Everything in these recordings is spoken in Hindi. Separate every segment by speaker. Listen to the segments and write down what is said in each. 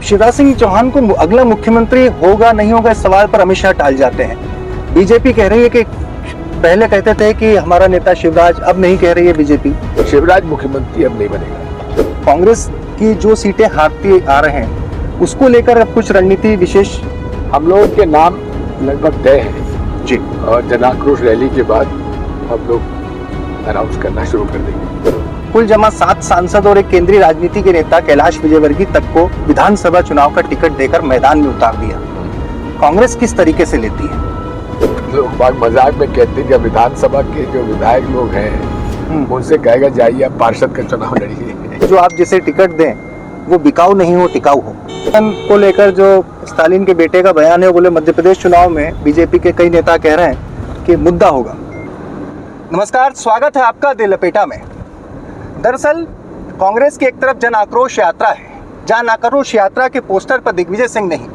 Speaker 1: शिवराज सिंह चौहान को अगला मुख्यमंत्री होगा नहीं होगा इस सवाल पर अमित शाह टाल जाते हैं। बीजेपी कह रही है कि पहले कहते थे कि हमारा नेता शिवराज, अब नहीं कह रही है बीजेपी।
Speaker 2: शिवराज मुख्यमंत्री अब नहीं बनेगा।
Speaker 1: कांग्रेस की जो सीटें हारती आ रहे हैं उसको लेकर अब कुछ रणनीति विशेष,
Speaker 2: हम लोगों के नाम लगभग तय है
Speaker 1: जी,
Speaker 2: और जनाक्रोश रैली के बाद हम लोग अनाउंस करना शुरू कर देंगे।
Speaker 1: कुल जमा 7 सांसद और एक केंद्रीय राजनीति के नेता कैलाश विजयवर्गीय तक को विधानसभा चुनाव का टिकट देकर मैदान में उतार दिया। कांग्रेस किस तरीके से लेती है?
Speaker 2: लोग बाग मजाक में कहते हैं कि विधानसभा के जो विधायक लोग हैं उनसे कहेगा जाइए आप पार्षद का चुनाव लड़िए।
Speaker 1: जो आप जिसे टिकट दें वो बिकाऊ नहीं हो, टिकाऊ हो। को लेकर जो स्टालिन के बेटे का बयान है, वो बोले मध्य प्रदेश चुनाव में बीजेपी के कई नेता कह रहे हैं कि मुद्दा होगा। नमस्कार, स्वागत है आपका दिल लपेटा में। दरअसल कांग्रेस की एक तरफ जन आक्रोश यात्रा है। जन आक्रोश यात्रा के पोस्टर पर दिग्विजय सिंह नहीं,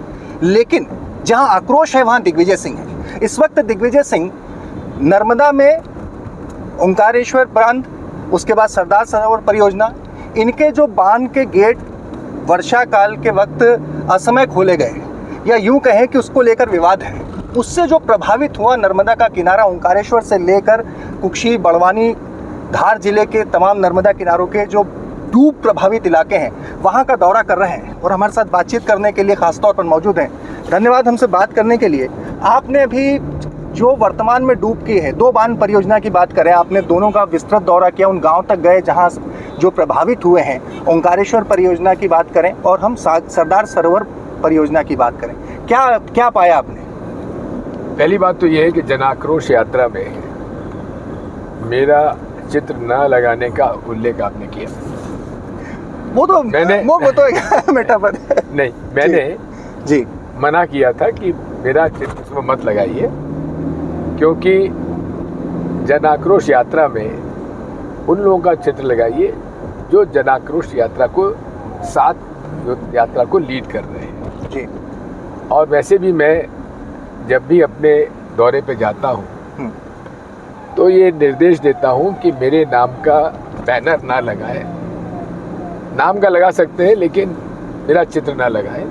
Speaker 1: लेकिन जहां आक्रोश है वहां दिग्विजय सिंह है। इस वक्त दिग्विजय सिंह नर्मदा में ओंकारेश्वर बांध, उसके बाद सरदार सरोवर परियोजना, इनके जो बांध के गेट वर्षा काल के वक्त असमय खोले गए, या यूं कहें कि उसको लेकर विवाद है। उससे जो प्रभावित हुआ नर्मदा का किनारा, ओंकारेश्वर से लेकर कुक्षी, बड़वानी, धार जिले के तमाम नर्मदा किनारों के जो डूब प्रभावित इलाके हैं, वहां का दौरा कर रहे हैं और हमारे साथ बातचीत करने के लिए खासतौर पर मौजूद हैं। धन्यवाद हमसे बात करने के लिए। आपने अभी जो वर्तमान में डूब की है, 2 बांध परियोजना की बात करें, आपने दोनों का विस्तृत दौरा किया, उन गांव तक गए जहां जो प्रभावित हुए हैं। ओंकारेश्वर परियोजना की बात करें और हम सरदार सरोवर परियोजना की बात करें, क्या पाया आपने?
Speaker 2: पहली बात तो यह है कि जनाक्रोश यात्रा में मेरा चित्र न लगाने का उल्लेख आपने किया।
Speaker 1: वो तो
Speaker 2: मैंने
Speaker 1: मेटाफर
Speaker 2: नहीं, मैंने
Speaker 1: जी
Speaker 2: मना किया था कि मेरा चित्र उसमें मत लगाइए, क्योंकि जनाक्रोश यात्रा में उन लोगों का चित्र लगाइए जो जनाक्रोश यात्रा को यात्रा को लीड कर रहे हैं
Speaker 1: जी।
Speaker 2: और वैसे भी मैं जब भी अपने दौरे पे जाता हूँ तो ये निर्देश देता हूँ कि मेरे नाम का बैनर ना लगाए। नाम का लगा सकते हैं लेकिन मेरा चित्र ना लगाए।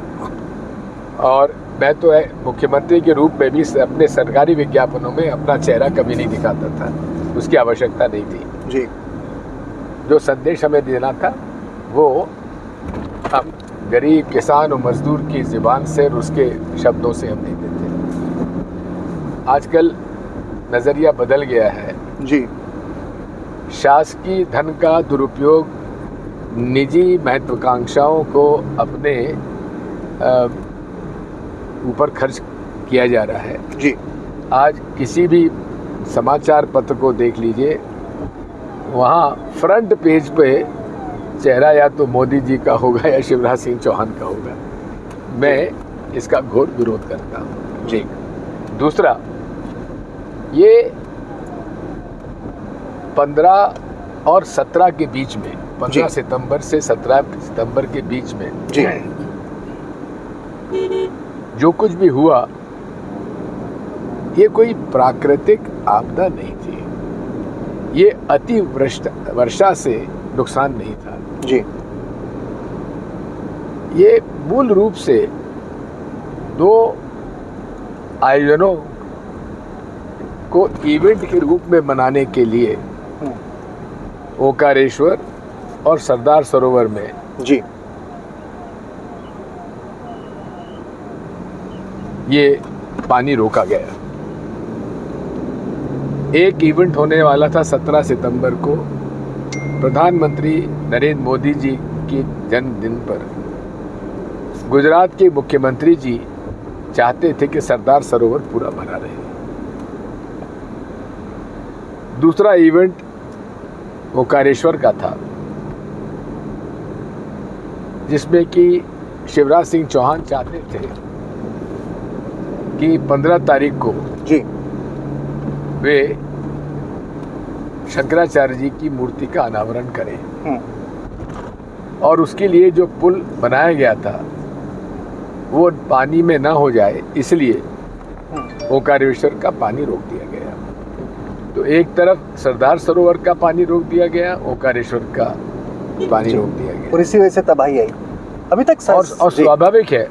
Speaker 2: और मैं तो मुख्यमंत्री के रूप में भी अपने सरकारी विज्ञापनों में अपना चेहरा कभी नहीं दिखाता था, उसकी आवश्यकता नहीं थी
Speaker 1: जी। जो
Speaker 2: जो संदेश हमें देना था वो हम गरीब, किसान और मजदूर की ज़ुबान से और उसके शब्दों से हम नहीं देते। आजकल नज़रिया बदल गया है
Speaker 1: जी।
Speaker 2: शासकीय धन का दुरुपयोग निजी महत्वाकांक्षाओं को अपने ऊपर खर्च किया जा रहा है
Speaker 1: जी।
Speaker 2: आज किसी भी समाचार पत्र को देख लीजिए, वहाँ फ्रंट पेज पे चेहरा या तो मोदी जी का होगा या शिवराज सिंह चौहान का होगा। मैं इसका घोर विरोध करता हूँ जी। दूसरा, ये 15 और 17 के बीच में, 15 सितंबर से 17 सितंबर के बीच में
Speaker 1: जी
Speaker 2: जो कुछ भी हुआ, ये कोई प्राकृतिक आपदा नहीं थी, ये अति वर्षा से नुकसान नहीं था
Speaker 1: जी।
Speaker 2: ये मूल रूप से 2 आयोजनों को इवेंट के रूप में मनाने के लिए ओंकारेश्वर और सरदार सरोवर में
Speaker 1: जी
Speaker 2: ये पानी रोका गया। एक इवेंट होने वाला था 17 सितंबर को, प्रधानमंत्री नरेंद्र मोदी जी के जन्मदिन पर। गुजरात के मुख्यमंत्री जी चाहते थे कि सरदार सरोवर पूरा भरा रहे। दूसरा इवेंट ओंकारेश्वर का था, जिसमें कि शिवराज सिंह चौहान चाहते थे कि 15 तारीख को
Speaker 1: जी
Speaker 2: वे शंकराचार्य जी की मूर्ति का अनावरण करें और उसके लिए जो पुल बनाया गया था वो पानी में ना हो जाए, इसलिए ओंकारेश्वर का पानी रोक दिया गया। तो एक तरफ सरदार सरोवर का पानी रोक दिया गया, ओंकारेश्वर का पानी रोक दिया गया
Speaker 1: और इसी वजह से तबाही आई। अभी तक
Speaker 2: और स्वाभाविक है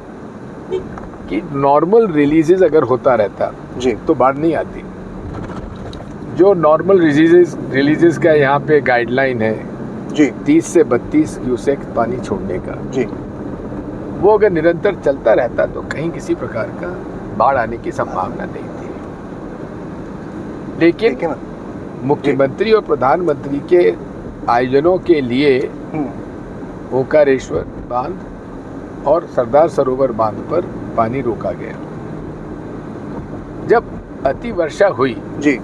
Speaker 2: कि नॉर्मल रिलीजेस अगर होता रहता
Speaker 1: जी
Speaker 2: तो बाढ़ नहीं आती। जो नॉर्मल रिलीजेस का यहाँ पे गाइडलाइन है
Speaker 1: जी
Speaker 2: 30 से 32 क्यूसेक पानी छोड़ने का,
Speaker 1: जी,
Speaker 2: वो अगर निरंतर चलता रहता तो कहीं किसी प्रकार का बाढ़ आने की संभावना नहीं थी। लेकिन मुख्यमंत्री और प्रधानमंत्री के आयोजनों के लिए ओंकारेश्वर बांध और सरदार सरोवर बांध पर पानी रोका गया। जब अति वर्षा हुई
Speaker 1: जी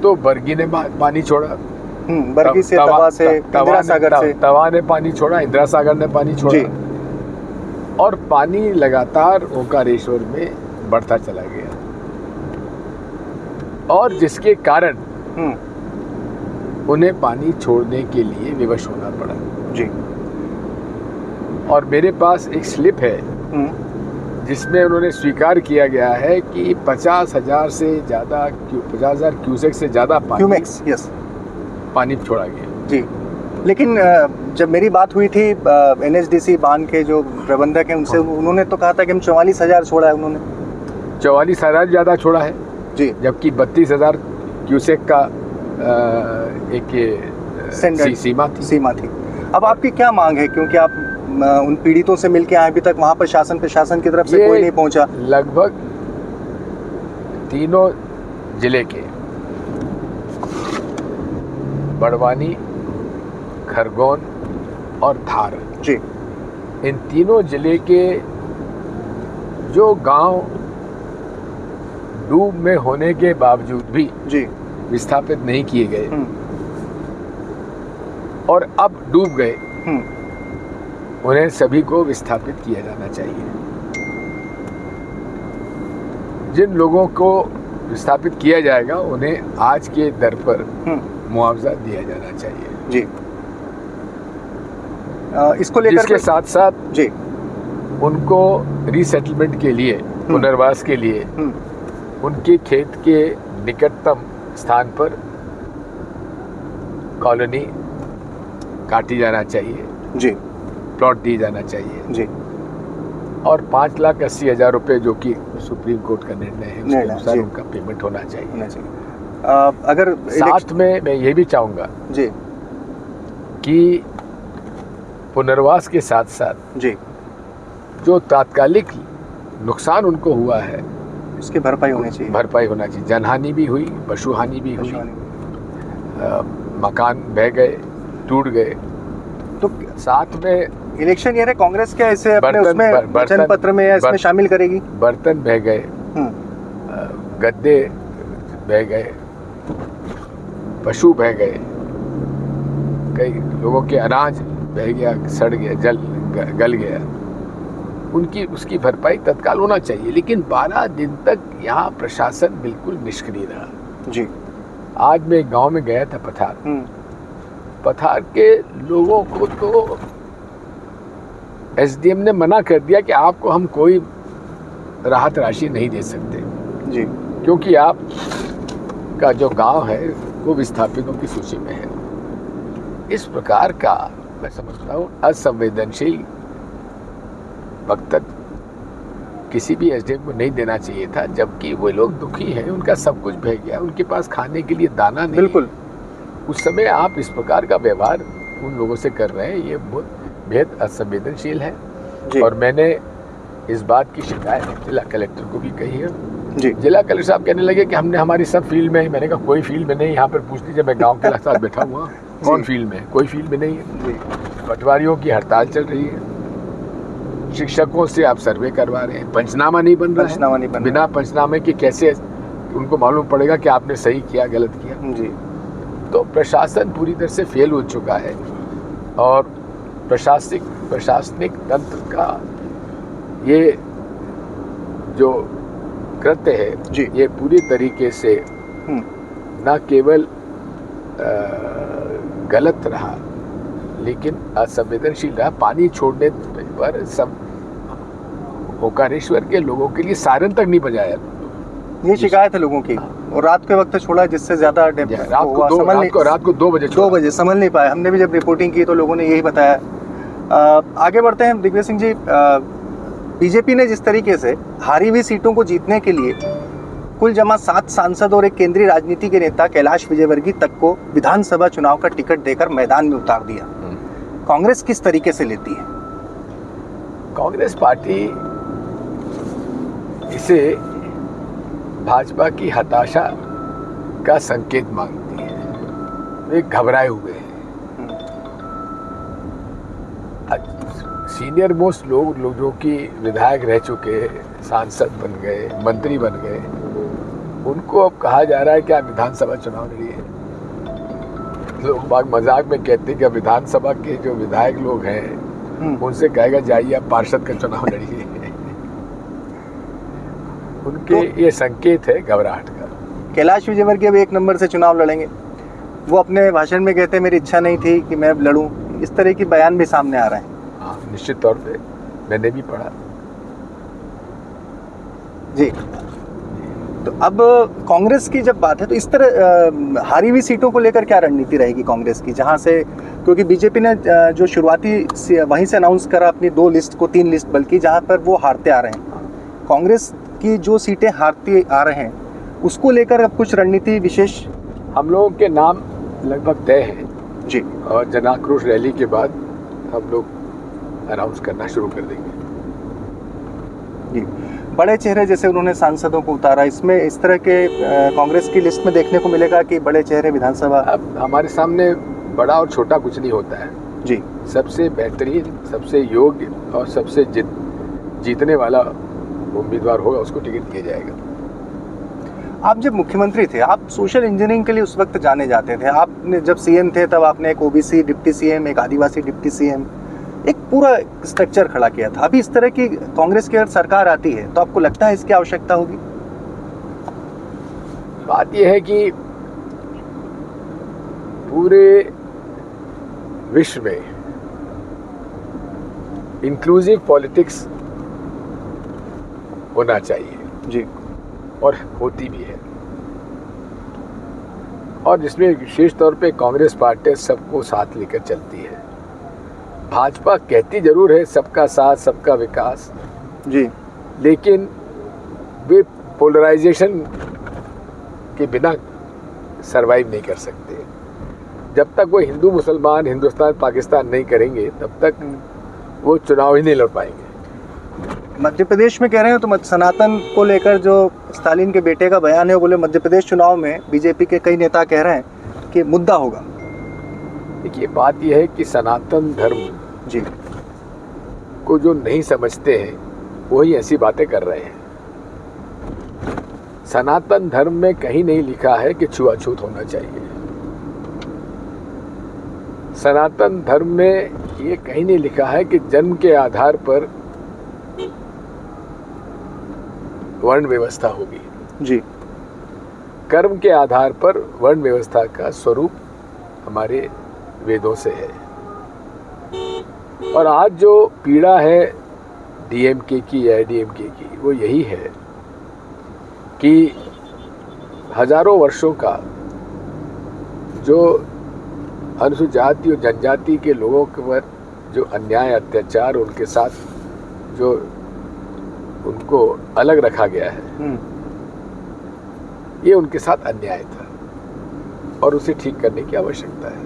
Speaker 2: तो बरगी ने पानी छोड़ा,
Speaker 1: बरगी से, तवा से, इंदिरा सागर से,
Speaker 2: तवा ने पानी छोड़ा, इंदिरा सागर ने पानी छोड़ा और पानी लगातार ओंकारेश्वर में बढ़ता चला गया और जिसके कारण उन्हें पानी छोड़ने के लिए विवश होना पड़ा
Speaker 1: जी।
Speaker 2: और मेरे पास एक स्लिप है जिसमें उन्होंने स्वीकार किया गया है कि 50,000 से ज़्यादा 50,000 क्यूसेक से ज़्यादा पानी छोड़ा गया
Speaker 1: जी। लेकिन जब मेरी बात हुई थी NHDC बांध के जो प्रबंधक हैं उनसे, उन्होंने तो कहा था कि हम 44,000 छोड़ा है। उन्होंने
Speaker 2: 44,000 ज़्यादा छोड़ा है
Speaker 1: जी,
Speaker 2: जबकि 32,000 क्यूसेक का एक सीमा थी।
Speaker 1: अब आपकी क्या मांग है, क्योंकि आप उन पीड़ितों से मिलके आए, अभी तक वहाँ प्रशासन की तरफ से कोई नहीं पहुँचा।
Speaker 2: लगभग तीनों जिले के बड़वानी, खरगोन और धार
Speaker 1: जी,
Speaker 2: इन तीनों जिले के जो गांव डूब में होने के बावजूद भी
Speaker 1: जी
Speaker 2: विस्थापित नहीं किए गए और अब डूब गए, उन्हें सभी को विस्थापित किया जाना चाहिए। जिन लोगों को विस्थापित किया जाएगा उन्हें आज के दर पर मुआवजा दिया जाना चाहिए
Speaker 1: जी। इसको लेकर
Speaker 2: जिसके साथ साथ
Speaker 1: जी
Speaker 2: उनको रीसेटलमेंट के लिए, पुनर्वास के लिए उनके खेत के निकटतम स्थान पर कॉलोनी काटी जाना चाहिए
Speaker 1: जी,
Speaker 2: प्लॉट दिए जाना चाहिए
Speaker 1: जी।
Speaker 2: और 5,80,000 रुपये जो कि सुप्रीम कोर्ट का निर्णय है उसके अनुसार उनका पेमेंट होना चाहिए।
Speaker 1: अगर
Speaker 2: साथ में मैं ये भी चाहूँगा
Speaker 1: जी
Speaker 2: कि पुनर्वास के साथ साथ
Speaker 1: जी
Speaker 2: जो तात्कालिक नुकसान उनको हुआ है
Speaker 1: उसकी भरपाई होनी चाहिए।
Speaker 2: जनहानि भी हुई, पशु हानि भी हुई, मकान बह गए, टूट गए। तो साथ में
Speaker 1: इलेक्शन ईयर है, कांग्रेस क्या इसे अपने उसमें वचन पत्र में या इसमें शामिल करेगी?
Speaker 2: बर्तन बह गए, गद्दे बह गए, पशु बह गए, कई लोगों के अनाज बह गया, सड़ गया, गल गया, उसकी भरपाई तत्काल होना चाहिए। लेकिन 12 दिन तक यहाँ प्रशासन बिल्कुल निष्क्रिय रहा
Speaker 1: जी।
Speaker 2: आज मैं गांव में गया था पठार के लोगों को तो SDM ने मना कर दिया कि आपको हम कोई राहत राशि नहीं दे सकते
Speaker 1: जी, क्योंकि
Speaker 2: आप का जो गांव है वो विस्थापितों की सूची में है। इस प्रकार का मैं समझता हूँ असंवेदनशील वक्तव्य किसी भी SDM को नहीं देना चाहिए था, जबकि वो लोग दुखी हैं, उनका सब कुछ बह गया, उनके पास खाने के लिए दाना नहीं।
Speaker 1: बिल्कुल।
Speaker 2: उस समय आप इस प्रकार का व्यवहार उन लोगों से कर रहे हैं, ये बहुत बेहद असंवेदनशील है। और मैंने इस बात की शिकायत जिला कलेक्टर को भी कही है
Speaker 1: जी।
Speaker 2: जिला कलेक्टर साहब कहने लगे कि हमने हमारी सब फील्ड में है। मैंने कहा कोई फील्ड में नहीं, यहाँ पर पूछ लीजिए, मैं गाँव के साथ बैठा हुआ, कौन फील्ड में है? कोई फील्ड में नहीं है। पटवारियों की हड़ताल चल रही है, शिक्षकों से आप सर्वे करवा रहे हैं, पंचनामा नहीं बन रहा है। बिना पंचनामे के कैसे उनको मालूम पड़ेगा कि आपने सही किया गलत किया
Speaker 1: जी।
Speaker 2: तो प्रशासन पूरी तरह से फेल हो चुका है और प्रशासनिक तंत्र का ये जो कृत्य है ये पूरी तरीके से न केवल गलत रहा लेकिन असंवेदनशील रहा। पानी छोड़ने पर सब ओंकारेश्वर के लोगों के लिए सायरन तक नहीं बजाया।
Speaker 1: ये शिकायत है लोगों की। और रात के वक्त छोड़ा जिससे ज्यादा
Speaker 2: रात को 2 बजे
Speaker 1: संभल नहीं पाया। हमने भी जब रिपोर्टिंग की तो लोगों ने यही बताया आगे बढ़ते हैं दिग्विजय सिंह जी। बीजेपी ने जिस तरीके से हारी हुई सीटों को जीतने के लिए कुल जमा 7 सांसद और एक केंद्रीय राजनीति के नेता कैलाश विजयवर्गीय तक को विधानसभा चुनाव का टिकट देकर मैदान में उतार दिया, कांग्रेस किस तरीके से लेती है?
Speaker 2: कांग्रेस पार्टी इसे भाजपा की हताशा का संकेत मांगती है। वे घबराए हुए हैं। सीनियर मोस्ट लोग जो कि विधायक रह चुके, सांसद बन गए, मंत्री बन गए, उनको अब कहा जा रहा है कि आप विधानसभा चुनाव लड़िए। लोग बाग मजाक में कहते हैं कि विधानसभा के जो विधायक लोग हैं उनसे कहेगा जाइए आप पार्षद का चुनाव लड़िए। उनके ये संकेत है घबराहट का।
Speaker 1: कैलाश विजयवर्गीय अब 1 नंबर से चुनाव लड़ेंगे। वो अपने भाषण में कहते हैं मेरी इच्छा नहीं थी कि मैं लड़ूं। इस तरह की बयान भी सामने आ रहे हैं।
Speaker 2: हाँ, निश्चित तौर पे मैंने भी पढ़ा
Speaker 1: जी। तो अब कांग्रेस की जब बात है तो इस तरह हारी हुई सीटों को लेकर क्या रणनीति रहेगी कांग्रेस की, जहां से, क्योंकि बीजेपी ने जो शुरुआती वहीं से अनाउंस करा अपनी 2 लिस्ट को 3 लिस्ट बल्कि, जहां पर वो हारते आ रहे हैं। कांग्रेस की जो सीटें हारती आ रहे हैं उसको लेकर अब कुछ रणनीति विशेष?
Speaker 2: हम लोगों के नाम लगभग तय है
Speaker 1: जी,
Speaker 2: और जन आक्रोश रैली के बाद हम लोग अनाउंस करना शुरू कर देंगे
Speaker 1: जी। बड़े चेहरे जैसे उन्होंने सांसदों को उतारा, इसमें इस तरह के कांग्रेस की लिस्ट में देखने को मिलेगा कि बड़े चेहरे विधानसभा?
Speaker 2: अब हमारे सामने बड़ा और छोटा कुछ नहीं होता है
Speaker 1: जी।
Speaker 2: सबसे बेहतरीन, सबसे योग्य और सबसे जीतने वाला उम्मीदवार होगा उसको टिकट दिया जाएगा।
Speaker 1: आप जब मुख्यमंत्री थे, आप सोशल इंजीनियरिंग के लिए उस वक्त जाने जाते थे। आपने जब सीएम थे तब आपने एक ओबीसी डिप्टी सीएम, एक आदिवासी डिप्टी सीएम, एक पूरा स्ट्रक्चर खड़ा किया था। अभी इस तरह की कांग्रेस की अगर सरकार आती है तो आपको लगता है इसकी आवश्यकता होगी?
Speaker 2: बात यह है कि पूरे विश्व में इंक्लूसिव पॉलिटिक्स होना चाहिए
Speaker 1: जी,
Speaker 2: और होती भी है, और जिसमें विशेष तौर पे कांग्रेस पार्टी सबको साथ लेकर चलती है। भाजपा कहती जरूर है सबका साथ सबका विकास
Speaker 1: जी,
Speaker 2: लेकिन वे पोलराइजेशन के बिना सरवाइव नहीं कर सकते। जब तक वो हिंदू मुसलमान, हिंदुस्तान पाकिस्तान नहीं करेंगे तब तक वो चुनाव ही नहीं लड़ पाएंगे।
Speaker 1: मध्य प्रदेश में कह रहे हैं तो सनातन को लेकर जो स्टालिन के बेटे का बयान है, वो बोले मध्य प्रदेश चुनाव में बीजेपी के कई नेता कह रहे हैं कि मुद्दा होगा।
Speaker 2: देखिए, बात यह है कि सनातन धर्म
Speaker 1: जी
Speaker 2: को जो नहीं समझते हैं वही ऐसी बातें कर रहे हैं। सनातन धर्म में कहीं नहीं लिखा है कि छुआछूत होना चाहिए। सनातन धर्म में ये कहीं नहीं लिखा है कि जन्म के आधार पर वर्ण व्यवस्था होगी।
Speaker 1: जी,
Speaker 2: कर्म के आधार पर वर्ण व्यवस्था का स्वरूप हमारे वेदों से है। और आज जो पीड़ा है डीएमके की या एडीएमके की, वो यही है कि हजारों वर्षों का जो अनुसूचित जाति और जनजाति के लोगों के पर जो अन्याय अत्याचार, उनके साथ जो उनको अलग रखा गया है, ये उनके साथ अन्याय था और उसे ठीक करने की आवश्यकता है।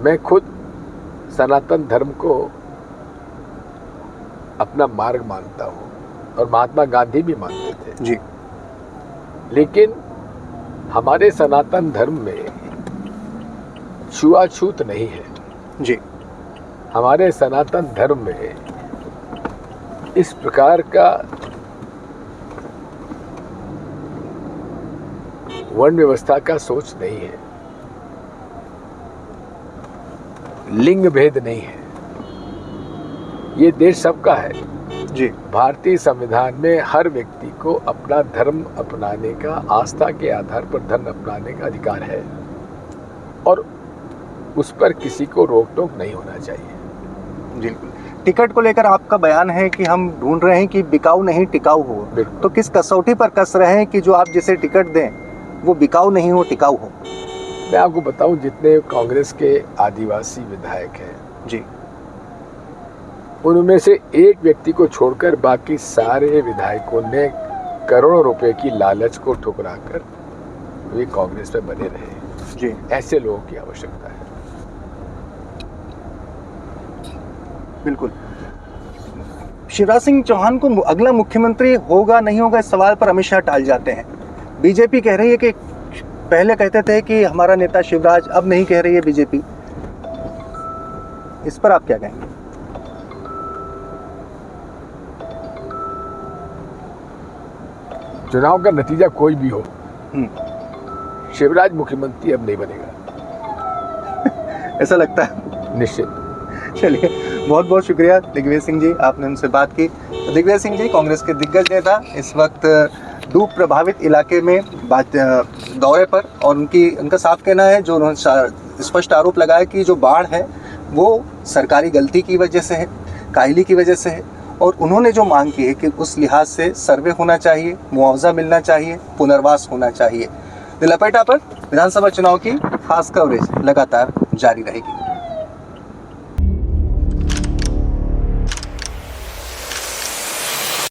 Speaker 2: मैं खुद सनातन धर्म को अपना मार्ग मानता हूँ और महात्मा गांधी भी मानते थे
Speaker 1: जी,
Speaker 2: लेकिन हमारे सनातन धर्म में छुआछूत नहीं है।
Speaker 1: जी,
Speaker 2: हमारे सनातन धर्म में इस प्रकार का वर्ण व्यवस्था का सोच नहीं है, लिंग भेद नहीं है। ये देश सबका है
Speaker 1: जी।
Speaker 2: भारतीय संविधान में हर व्यक्ति को अपना धर्म अपनाने का, आस्था के आधार पर धर्म अपनाने का अधिकार है और उस पर किसी को रोक टोक नहीं होना चाहिए।
Speaker 1: जी, टिकट को लेकर आपका बयान है कि हम ढूंढ रहे हैं कि बिकाऊ नहीं टिकाऊ हो। तो किस कसौटी पर कस रहे हैं कि जो आप जिसे टिकट दें वो बिकाऊ नहीं हो, टिकाऊ हो?
Speaker 2: मैं आपको बताऊं, जितने कांग्रेस के आदिवासी विधायक हैं
Speaker 1: जी।
Speaker 2: उनमें से एक व्यक्ति को छोड़कर बाकी सारे विधायकों ने करोड़ों रुपए की लालच को ठुकराकर वे कांग्रेस में बने रहे।
Speaker 1: जी।
Speaker 2: ऐसे लोगों की आवश्यकता है।
Speaker 1: बिल्कुल। शिवराज सिंह चौहान को अगला मुख्यमंत्री होगा नहीं होगा इस सवाल पर हमेशा टाल जाते हैं। बीजेपी कह रही है कि पहले कहते थे कि हमारा नेता शिवराज, अब नहीं कह रही है बीजेपी। इस पर आप क्या कहेंगे?
Speaker 2: चुनाव का नतीजा कोई भी हो, शिवराज मुख्यमंत्री अब नहीं बनेगा।
Speaker 1: ऐसा लगता है?
Speaker 2: निश्चित।
Speaker 1: चलिए, बहुत बहुत शुक्रिया दिग्विजय सिंह जी, आपने उनसे बात की। तो दिग्विजय सिंह जी कांग्रेस के दिग्गज नेता इस वक्त डूब प्रभावित इलाके में दौरे पर, और उनका साफ कहना है, जो उन्होंने स्पष्ट आरोप लगाया कि जो बाढ़ है वो सरकारी गलती की वजह से है, काहली की वजह से है, और उन्होंने जो मांग की है कि उस लिहाज से सर्वे होना चाहिए, मुआवजा मिलना चाहिए, पुनर्वास होना चाहिए। दिलपेटा पर विधानसभा चुनाव की खास कवरेज लगातार जारी रहेगी।